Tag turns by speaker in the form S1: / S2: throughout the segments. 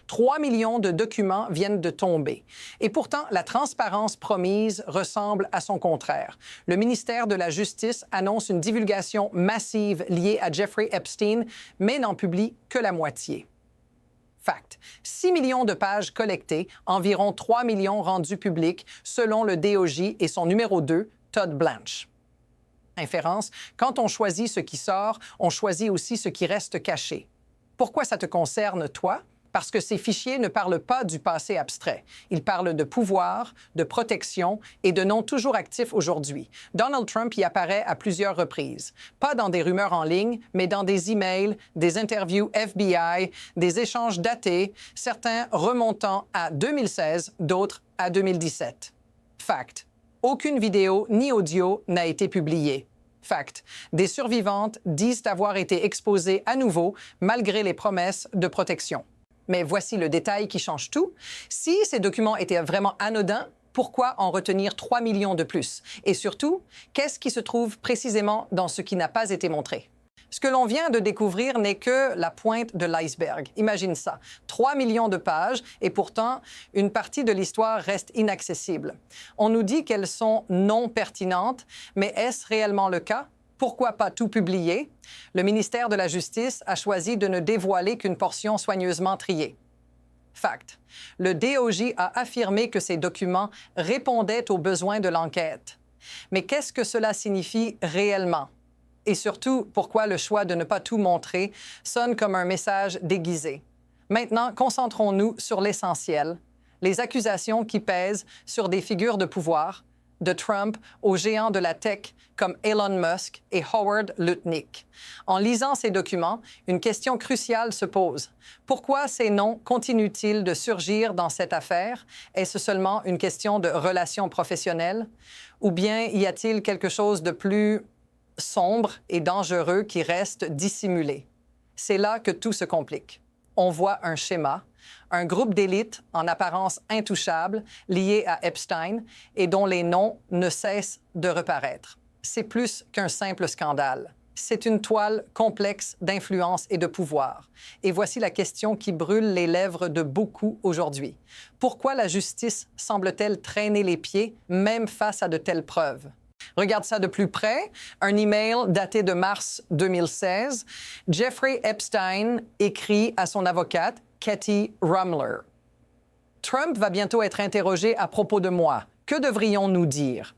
S1: 3 millions de documents viennent de tomber. Et pourtant, la transparence promise ressemble à son contraire. Le ministère de la Justice annonce une divulgation massive liée à Jeffrey Epstein, mais n'en publie que la moitié. Fact. 6 millions de pages collectées, environ 3 millions rendues publiques, selon le DOJ et son numéro 2, Todd Blanche. Inférence, quand on choisit ce qui sort, on choisit aussi ce qui reste caché. Pourquoi ça te concerne, toi? Parce que ces fichiers ne parlent pas du passé abstrait. Ils parlent de pouvoir, de protection et de noms toujours actifs aujourd'hui. Donald Trump y apparaît à plusieurs reprises. Pas dans des rumeurs en ligne, mais dans des emails, des interviews FBI, des échanges datés, certains remontant à 2016, d'autres à 2017. Fact. Aucune vidéo ni audio n'a été publiée. Fact. Des survivantes disent avoir été exposées à nouveau malgré les promesses de protection. Mais voici le détail qui change tout. Si ces documents étaient vraiment anodins, pourquoi en retenir 3 millions de plus? Et surtout, qu'est-ce qui se trouve précisément dans ce qui n'a pas été montré? Ce que l'on vient de découvrir n'est que la pointe de l'iceberg. Imagine ça. 3 millions de pages et pourtant, une partie de l'histoire reste inaccessible. On nous dit qu'elles sont non pertinentes, mais est-ce réellement le cas? Pourquoi pas tout publier? Le ministère de la Justice a choisi de ne dévoiler qu'une portion soigneusement triée. Fact. Le DOJ a affirmé que ces documents répondaient aux besoins de l'enquête. Mais qu'est-ce que cela signifie réellement? Et surtout, pourquoi le choix de ne pas tout montrer sonne comme un message déguisé? Maintenant, concentrons-nous sur l'essentiel, les accusations qui pèsent sur des figures de pouvoir, de Trump aux géants de la tech comme Elon Musk et Howard Lutnick. En lisant ces documents, une question cruciale se pose. Pourquoi ces noms continuent-ils de surgir dans cette affaire? Est-ce seulement une question de relations professionnelles? Ou bien y a-t-il quelque chose de plus sombre et dangereux qui reste dissimulé? C'est là que tout se complique. On voit un schéma, un groupe d'élite en apparence intouchable lié à Epstein et dont les noms ne cessent de reparaître. C'est plus qu'un simple scandale. C'est une toile complexe d'influence et de pouvoir. Et voici la question qui brûle les lèvres de beaucoup aujourd'hui. Pourquoi la justice semble-t-elle traîner les pieds, même face à de telles preuves? Regarde ça de plus près. Un email daté de mars 2016. Jeffrey Epstein écrit à son avocate, Katie Rumler. Trump va bientôt être interrogé à propos de moi. Que devrions-nous dire?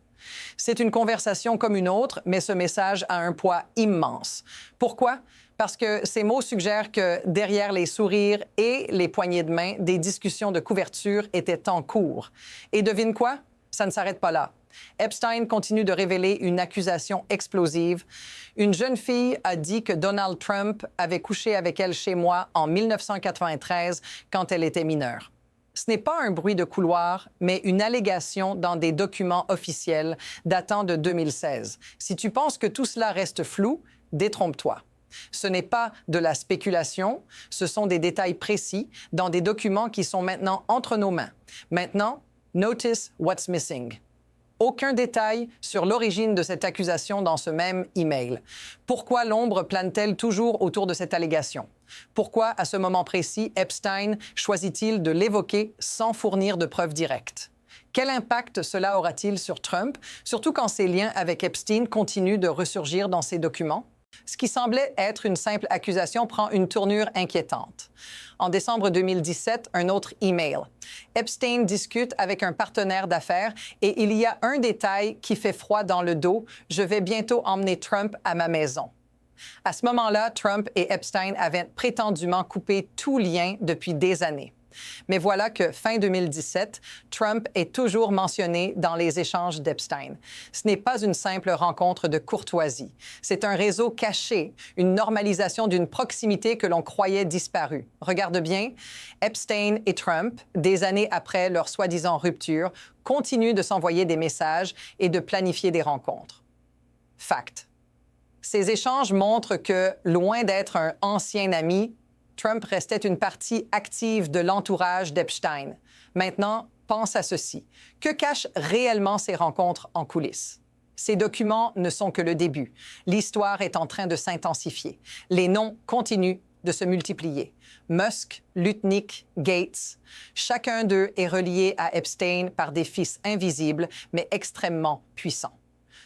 S1: C'est une conversation comme une autre, mais ce message a un poids immense. Pourquoi? Parce que ces mots suggèrent que derrière les sourires et les poignées de main, des discussions de couverture étaient en cours. Et devine quoi? Ça ne s'arrête pas là. Epstein continue de révéler une accusation explosive. Une jeune fille a dit que Donald Trump avait couché avec elle chez moi en 1993 quand elle était mineure. Ce n'est pas un bruit de couloir, mais une allégation dans des documents officiels datant de 2016. Si tu penses que tout cela reste flou, détrompe-toi. Ce n'est pas de la spéculation, ce sont des détails précis dans des documents qui sont maintenant entre nos mains. Maintenant, notice what's missing. Aucun détail sur l'origine de cette accusation dans ce même email. Pourquoi l'ombre plane-t-elle toujours autour de cette allégation? Pourquoi, à ce moment précis, Epstein choisit-il de l'évoquer sans fournir de preuves directes? Quel impact cela aura-t-il sur Trump, surtout quand ses liens avec Epstein continuent de ressurgir dans ses documents? Ce qui semblait être une simple accusation prend une tournure inquiétante. En décembre 2017, un autre email. Epstein discute avec un partenaire d'affaires et il y a un détail qui fait froid dans le dos. Je vais bientôt emmener Trump à ma maison. À ce moment-là, Trump et Epstein avaient prétendument coupé tout lien depuis des années. Mais voilà que, fin 2017, Trump est toujours mentionné dans les échanges d'Epstein. Ce n'est pas une simple rencontre de courtoisie. C'est un réseau caché, une normalisation d'une proximité que l'on croyait disparue. Regarde bien, Epstein et Trump, des années après leur soi-disant rupture, continuent de s'envoyer des messages et de planifier des rencontres. Fact. Ces échanges montrent que, loin d'être un ancien ami, Trump restait une partie active de l'entourage d'Epstein. Maintenant, pense à ceci. Que cachent réellement ces rencontres en coulisses? Ces documents ne sont que le début. L'histoire est en train de s'intensifier. Les noms continuent de se multiplier. Musk, Lutnick, Gates, chacun d'eux est relié à Epstein par des fils invisibles, mais extrêmement puissants.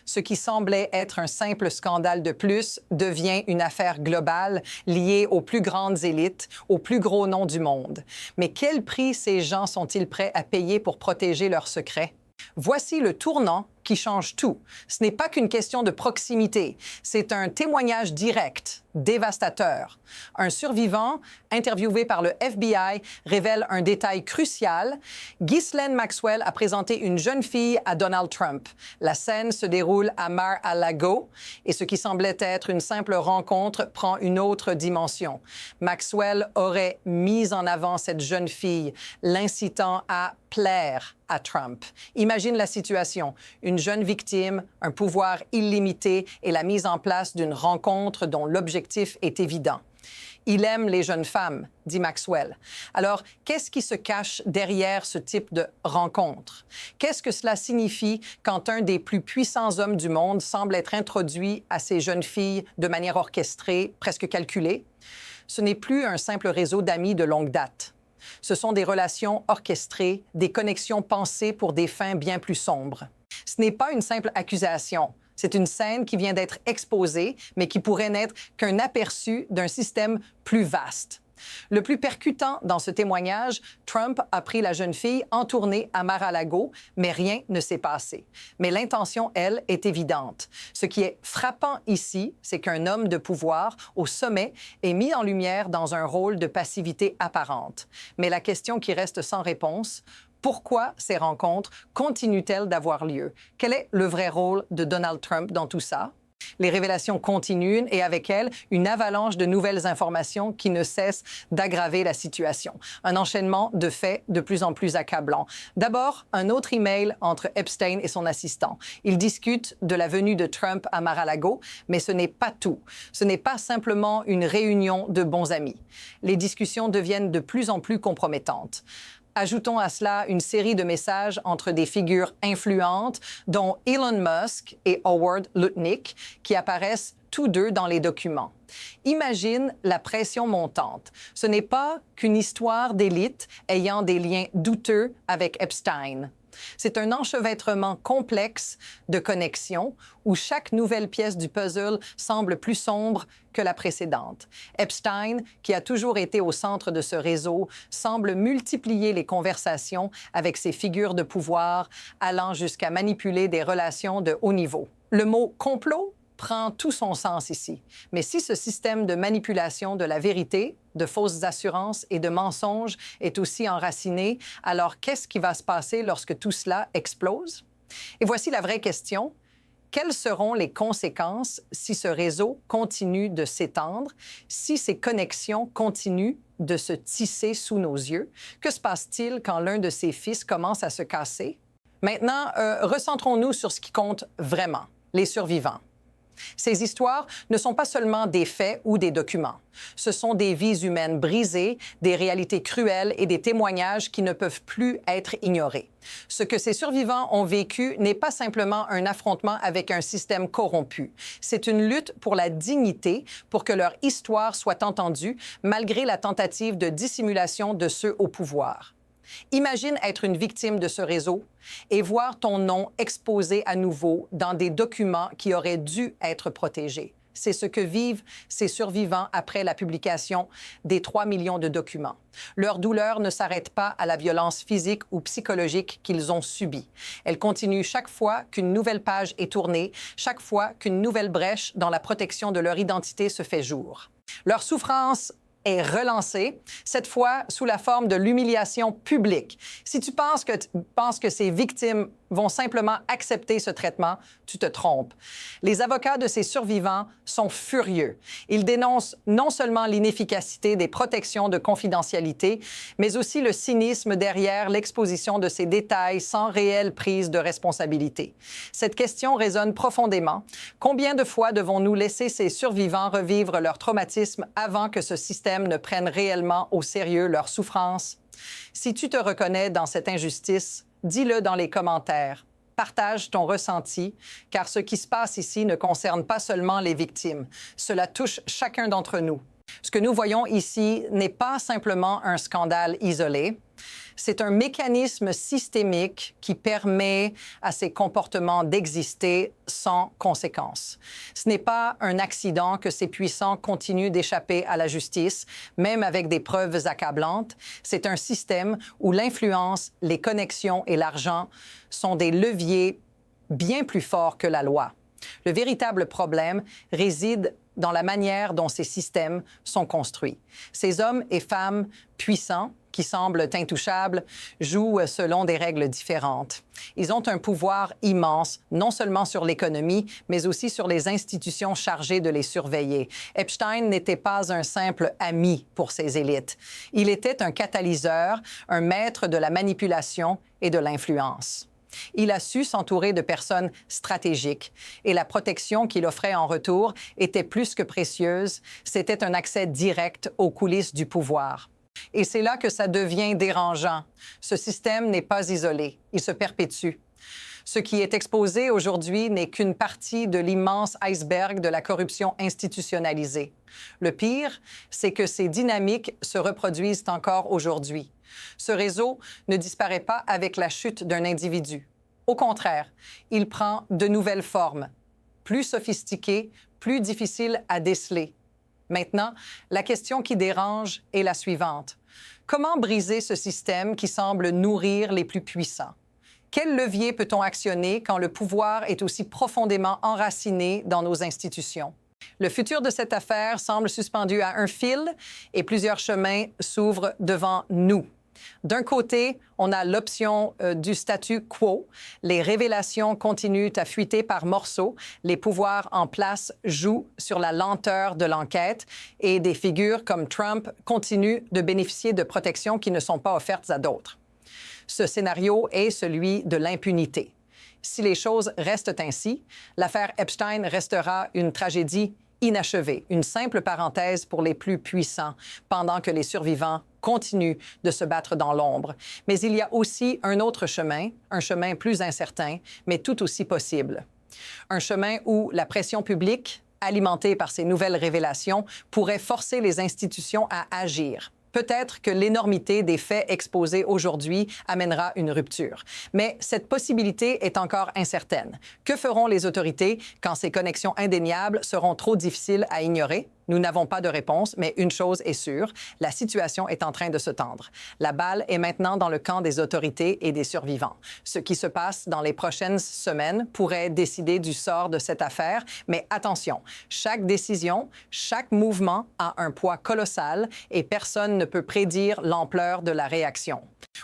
S1: Ce qui semblait être un simple scandale de plus devient une affaire globale liée aux plus grandes élites, aux plus gros noms du monde. Mais quel prix ces gens sont-ils prêts à payer pour protéger leurs secrets? Voici le tournant qui change tout. Ce n'est pas qu'une question de proximité, c'est un témoignage direct, dévastateur. Un survivant, interviewé par le FBI, révèle un détail crucial. Ghislaine Maxwell a présenté une jeune fille à Donald Trump. La scène se déroule à Mar-a-Lago et ce qui semblait être une simple rencontre prend une autre dimension. Maxwell aurait mis en avant cette jeune fille, l'incitant à plaire à Trump. Imagine la situation. Une jeune victime, un pouvoir illimité et la mise en place d'une rencontre dont l'objectif est évident. Il aime les jeunes femmes, dit Maxwell. Alors, qu'est-ce qui se cache derrière ce type de rencontre? Qu'est-ce que cela signifie quand un des plus puissants hommes du monde semble être introduit à ces jeunes filles de manière orchestrée, presque calculée? Ce n'est plus un simple réseau d'amis de longue date. Ce sont des relations orchestrées, des connexions pensées pour des fins bien plus sombres. Ce n'est pas une simple accusation. C'est une scène qui vient d'être exposée, mais qui pourrait n'être qu'un aperçu d'un système plus vaste. Le plus percutant dans ce témoignage, Trump a pris la jeune fille en tournée à Mar-a-Lago, mais rien ne s'est passé. Mais l'intention, elle, est évidente. Ce qui est frappant ici, c'est qu'un homme de pouvoir au sommet est mis en lumière dans un rôle de passivité apparente. Mais la question qui reste sans réponse, pourquoi ces rencontres continuent-elles d'avoir lieu? Quel est le vrai rôle de Donald Trump dans tout ça? Les révélations continuent et avec elles, une avalanche de nouvelles informations qui ne cesse d'aggraver la situation. Un enchaînement de faits de plus en plus accablants. D'abord, un autre email entre Epstein et son assistant. Ils discutent de la venue de Trump à Mar-a-Lago, mais ce n'est pas tout. Ce n'est pas simplement une réunion de bons amis. Les discussions deviennent de plus en plus compromettantes. Ajoutons à cela une série de messages entre des figures influentes, dont Elon Musk et Howard Lutnick, qui apparaissent tous deux dans les documents. Imagine la pression montante. Ce n'est pas qu'une histoire d'élite ayant des liens douteux avec Epstein. C'est un enchevêtrement complexe de connexions où chaque nouvelle pièce du puzzle semble plus sombre que la précédente. Epstein, qui a toujours été au centre de ce réseau, semble multiplier les conversations avec ses figures de pouvoir, allant jusqu'à manipuler des relations de haut niveau. Le mot « complot » prend tout son sens ici. Mais si ce système de manipulation de la vérité, de fausses assurances et de mensonges est aussi enraciné, alors qu'est-ce qui va se passer lorsque tout cela explose? Et voici la vraie question. Quelles seront les conséquences si ce réseau continue de s'étendre, si ces connexions continuent de se tisser sous nos yeux? Que se passe-t-il quand l'un de ses fils commence à se casser? Maintenant, recentrons-nous sur ce qui compte vraiment, les survivants. Ces histoires ne sont pas seulement des faits ou des documents. Ce sont des vies humaines brisées, des réalités cruelles et des témoignages qui ne peuvent plus être ignorés. Ce que ces survivants ont vécu n'est pas simplement un affrontement avec un système corrompu. C'est une lutte pour la dignité, pour que leur histoire soit entendue, malgré la tentative de dissimulation de ceux au pouvoir. Imagine être une victime de ce réseau et voir ton nom exposé à nouveau dans des documents qui auraient dû être protégés. C'est ce que vivent ces survivants après la publication des 3 millions de documents. Leur douleur ne s'arrête pas à la violence physique ou psychologique qu'ils ont subie. Elle continue chaque fois qu'une nouvelle page est tournée, chaque fois qu'une nouvelle brèche dans la protection de leur identité se fait jour. Leur souffrance est relancée, cette fois sous la forme de l'humiliation publique. Si tu penses que ces victimes vont simplement accepter ce traitement, tu te trompes. Les avocats de ces survivants sont furieux. Ils dénoncent non seulement l'inefficacité des protections de confidentialité, mais aussi le cynisme derrière l'exposition de ces détails sans réelle prise de responsabilité. Cette question résonne profondément. Combien de fois devons-nous laisser ces survivants revivre leur traumatisme avant que ce système ne prenne réellement au sérieux leur souffrance? Si tu te reconnais dans cette injustice, dis-le dans les commentaires. Partage ton ressenti, car ce qui se passe ici ne concerne pas seulement les victimes. Cela touche chacun d'entre nous. Ce que nous voyons ici n'est pas simplement un scandale isolé. C'est un mécanisme systémique qui permet à ces comportements d'exister sans conséquence. Ce n'est pas un accident que ces puissants continuent d'échapper à la justice, même avec des preuves accablantes. C'est un système où l'influence, les connexions et l'argent sont des leviers bien plus forts que la loi. Le véritable problème réside dans la manière dont ces systèmes sont construits. Ces hommes et femmes puissants, qui semblent intouchables, jouent selon des règles différentes. Ils ont un pouvoir immense, non seulement sur l'économie, mais aussi sur les institutions chargées de les surveiller. Epstein n'était pas un simple ami pour ces élites. Il était un catalyseur, un maître de la manipulation et de l'influence. Il a su s'entourer de personnes stratégiques et la protection qu'il offrait en retour était plus que précieuse. C'était un accès direct aux coulisses du pouvoir. Et c'est là que ça devient dérangeant. Ce système n'est pas isolé, il se perpétue. Ce qui est exposé aujourd'hui n'est qu'une partie de l'immense iceberg de la corruption institutionnalisée. Le pire, c'est que ces dynamiques se reproduisent encore aujourd'hui. Ce réseau ne disparaît pas avec la chute d'un individu. Au contraire, il prend de nouvelles formes, plus sophistiquées, plus difficiles à déceler. Maintenant, la question qui dérange est la suivante. Comment briser ce système qui semble nourrir les plus puissants? Quel levier peut-on actionner quand le pouvoir est aussi profondément enraciné dans nos institutions? Le futur de cette affaire semble suspendu à un fil et plusieurs chemins s'ouvrent devant nous. D'un côté, on a l'option du statu quo. Les révélations continuent à fuiter par morceaux. Les pouvoirs en place jouent sur la lenteur de l'enquête et des figures comme Trump continuent de bénéficier de protections qui ne sont pas offertes à d'autres. Ce scénario est celui de l'impunité. Si les choses restent ainsi, l'affaire Epstein restera une tragédie inachevée, une simple parenthèse pour les plus puissants, pendant que les survivants continuent de se battre dans l'ombre. Mais il y a aussi un autre chemin, un chemin plus incertain, mais tout aussi possible. Un chemin où la pression publique, alimentée par ces nouvelles révélations, pourrait forcer les institutions à agir. Peut-être que l'énormité des faits exposés aujourd'hui amènera une rupture. Mais cette possibilité est encore incertaine. Que feront les autorités quand ces connexions indéniables seront trop difficiles à ignorer? Nous n'avons pas de réponse, mais une chose est sûre, la situation est en train de se tendre. La balle est maintenant dans le camp des autorités et des survivants. Ce qui se passe dans les prochaines semaines pourrait décider du sort de cette affaire, mais attention, chaque décision, chaque mouvement a un poids colossal et personne ne peut prédire l'ampleur de la réaction.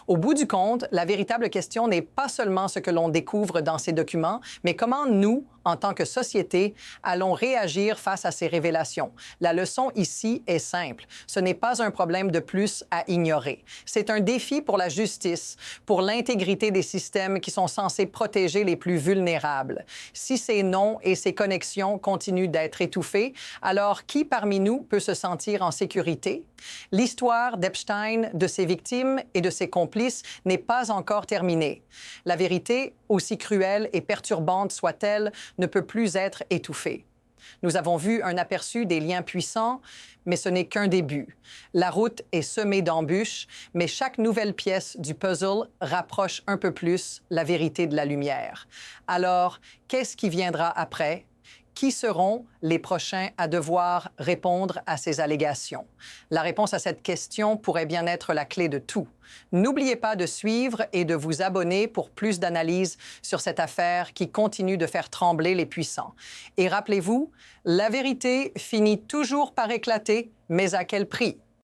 S1: Au bout du compte, la véritable question n'est pas seulement ce que l'on découvre dans ces documents, mais comment nous, en tant que société, allons réagir face à ces révélations. La leçon ici est simple. Ce n'est pas un problème de plus à ignorer. C'est un défi pour la justice, pour l'intégrité des systèmes qui sont censés protéger les plus vulnérables. Si ces noms et ces connexions continuent d'être étouffés, alors qui parmi nous peut se sentir en sécurité? L'histoire d'Epstein, de ses victimes et de ses complices n'est pas encore terminée. La vérité, aussi cruelle et perturbante soit-elle, ne peut plus être étouffée. Nous avons vu un aperçu des liens puissants, mais ce n'est qu'un début. La route est semée d'embûches, mais chaque nouvelle pièce du puzzle rapproche un peu plus la vérité de la lumière. Alors, qu'est-ce qui viendra après? Qui seront les prochains à devoir répondre à ces allégations? La réponse à cette question pourrait bien être la clé de tout. N'oubliez pas de suivre et de vous abonner pour plus d'analyses sur cette affaire qui continue de faire trembler les puissants. Et rappelez-vous, la vérité finit toujours par éclater, mais à quel prix?